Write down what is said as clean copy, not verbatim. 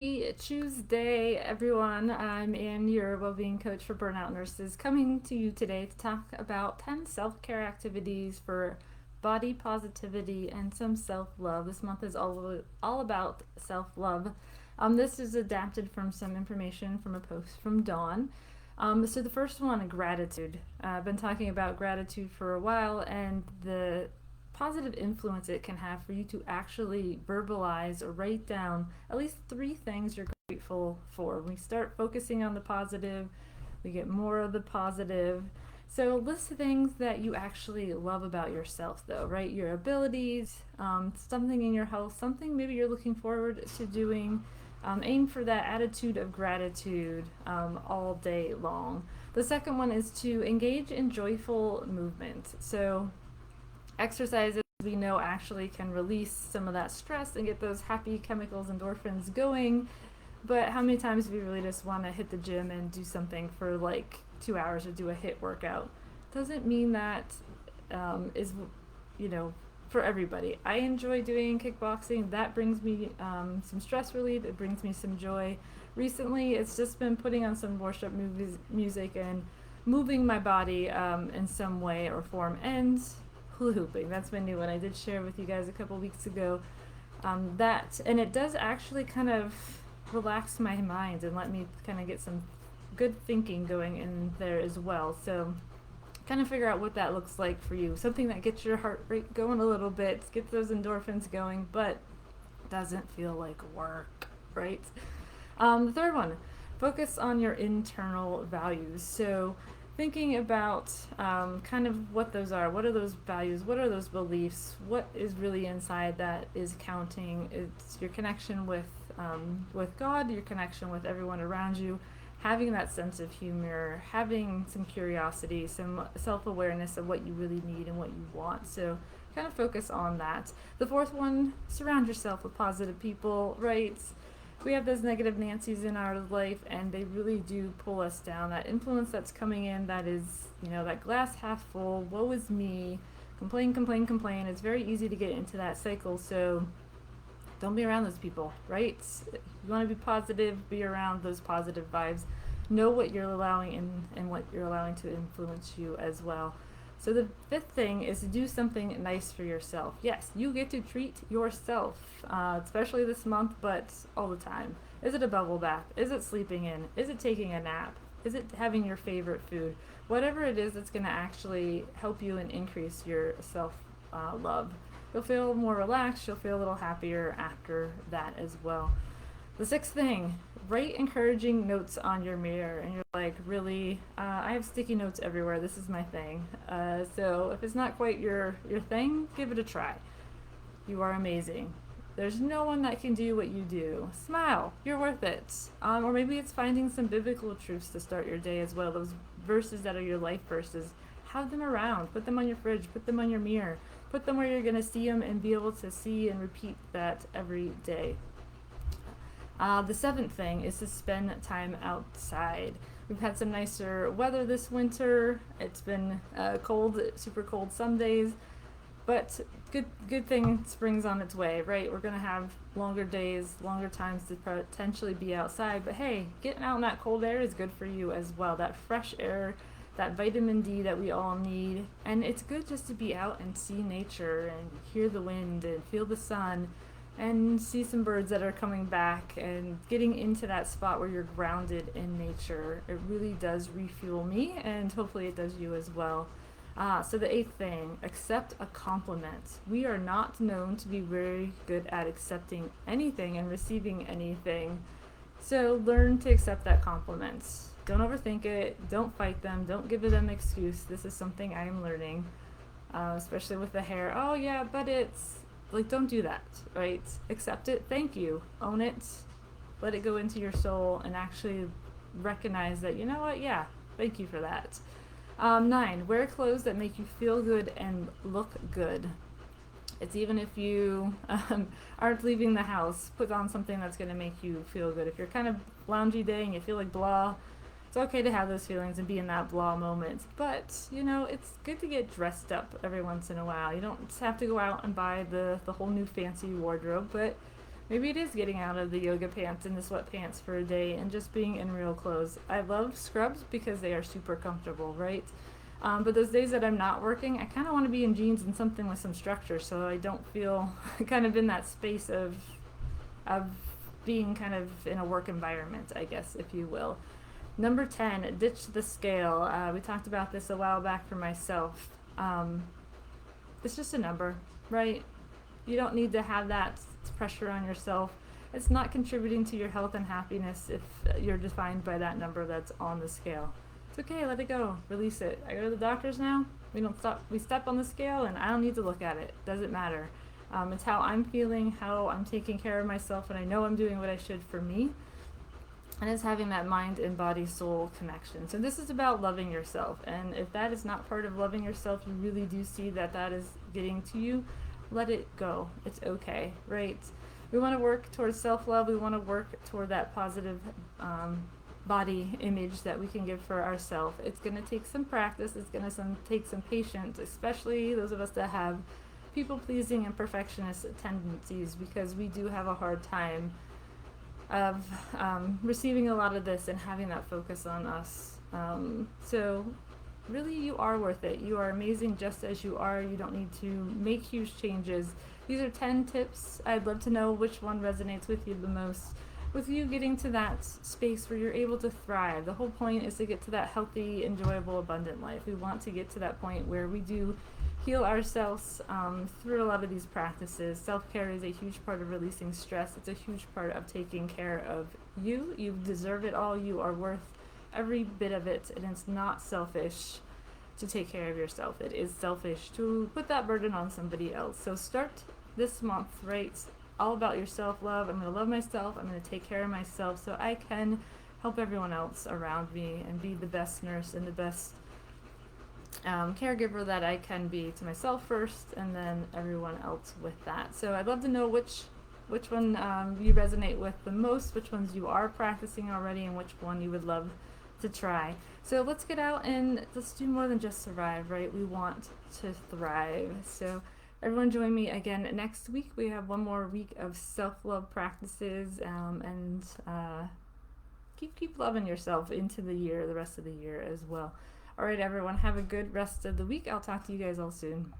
Happy Tuesday, everyone. I'm Ann, your well-being coach for burnout nurses, coming to you today to talk about 10 self-care activities for body positivity and some self-love. This month is all about self-love. This is adapted from some information from a post from Dawn. So the first one, gratitude. I've been talking about gratitude for a while, and the positive influence it can have for you to actually verbalize or write down at least three things you're grateful for. When we start focusing on the positive, we get more of the positive. So list things that you actually love about yourself, though, right? Your abilities, something in your health, something maybe you're looking forward to doing. Aim for that attitude of gratitude all day long. The second one is to engage in joyful movement. So exercises we know actually can release some of that stress and get those happy chemicals, endorphins going. But how many times do we really just want to hit the gym and do something for like 2 hours or do a HIIT workout? Doesn't mean that is, you know, for everybody. I enjoy doing kickboxing. That brings me some stress relief. It brings me some joy. Recently, it's just been putting on some worship music and moving my body in some way or form. And hula hooping. That's my new one. I did share with you guys a couple weeks ago. And it does actually kind of relax my mind and let me kind of get some good thinking going in there as well. So kind of figure out what that looks like for you. Something that gets your heart rate going a little bit, gets those endorphins going, but doesn't feel like work, right? The third one, focus on your internal values. So thinking about kind of what those are. What are those values? What are those beliefs? What is really inside that is counting? It's your connection with God, your connection with everyone around you, having that sense of humor, having some curiosity, some self-awareness of what you really need and what you want. So kind of focus on that. The fourth one, surround yourself with positive people, right? We have those negative Nancy's in our life, and they really do pull us down. That influence that's coming in, that is, that glass half full, woe is me, complain, complain, complain. It's very easy to get into that cycle, so don't be around those people, right? You want to be positive, be around those positive vibes. Know what you're allowing and what you're allowing to influence you as well. So the fifth thing is to do something nice for yourself. Yes, you get to treat yourself, especially this month, but all the time. Is it a bubble bath? Is it sleeping in? Is it taking a nap? Is it having your favorite food? Whatever it is that's going to actually help you and increase your self love. You'll feel more relaxed. You'll feel a little happier after that as well. The sixth thing, write encouraging notes on your mirror. And you're like, really? I have sticky notes everywhere. This is my thing. So if it's not quite your thing, give it a try. You are amazing. There's no one that can do what you do. Smile. You're worth it. Or maybe it's finding some biblical truths to start your day as well. Those verses that are your life verses. Have them around. Put them on your fridge. Put them on your mirror. Put them where you're going to see them and be able to see and repeat that every day. The seventh thing is to spend time outside. We've had some nicer weather this winter. It's been cold, super cold some days, but good thing spring's on its way, right? We're gonna have longer days, longer times to potentially be outside. But hey, getting out in that cold air is good for you as well. That fresh air, that vitamin D that we all need, and it's good just to be out and see nature and hear the wind and feel the sun and see some birds that are coming back and getting into that spot where you're grounded in nature. It really does refuel me, and hopefully it does you as well. So the eighth thing, accept a compliment. We are not known to be very good at accepting anything and receiving anything. So learn to accept that compliment. Don't overthink it. Don't fight them. Don't give them an excuse. This is something I am learning, especially with the hair. Oh yeah, but it's like, don't do that, right? Accept it, thank you, own it, let it go into your soul, and actually recognize that, you know what, yeah, thank you for that. 9, wear clothes that make you feel good and look good. It's even if you aren't leaving the house, put on something that's going to make you feel good. If you're kind of loungy day and you feel like blah, it's okay to have those feelings and be in that blah moment. But, it's good to get dressed up every once in a while. You don't have to go out and buy the whole new fancy wardrobe, but Maybe it is getting out of the yoga pants and the sweatpants for a day and just being in real clothes. I love scrubs because they are super comfortable, right? But those days that I'm not working, I kind of want to be in jeans and something with some structure, so I don't feel kind of in that space of being kind of in a work environment, I guess, if you will. Number 10, ditch the scale. We talked about this a while back for myself. It's just a number, right? You don't need to have that pressure on yourself. It's not contributing to your health and happiness if you're defined by that number that's on the scale. It's okay, let it go, release it. I go to the doctors now. We step on the scale, and I don't need to look at it. Doesn't matter. It's how I'm feeling, how I'm taking care of myself, and I know I'm doing what I should for me. And it's having that mind and body soul connection. So this is about loving yourself. And if that is not part of loving yourself, you really do see that that is getting to you, let it go. It's okay, right? We want to work towards self-love. We want to work toward that positive body image that we can give for ourselves. It's going to take some practice. It's going to take some patience, especially those of us that have people-pleasing and perfectionist tendencies, because we do have a hard time of receiving a lot of this and having that focus on us. So really, you are worth it. You are amazing just as you are. You don't need to make huge changes. These are 10 tips. I'd love to know which one resonates with you the most. With you getting to that space where you're able to thrive. The whole point is to get to that healthy, enjoyable, abundant life. We want to get to that point where we do heal ourselves through a lot of these practices. Self-care is a huge part of releasing stress. It's a huge part of taking care of you. You deserve it all. You are worth every bit of it, and it's not selfish to take care of yourself. It is selfish to put that burden on somebody else. So start this month, right? All about your self-love. I'm going to love myself. I'm going to take care of myself so I can help everyone else around me and be the best nurse and the best caregiver that I can be to myself first, and then everyone else with that. So I'd love to know which one you resonate with the most, which ones you are practicing already, and which one you would love to try. So let's get out and let's do more than just survive, right? We want to thrive. So everyone join me again next week. We have one more week of self-love practices, and keep loving yourself into the rest of the year as well. All right, everyone, have a good rest of the week. I'll talk to you guys all soon.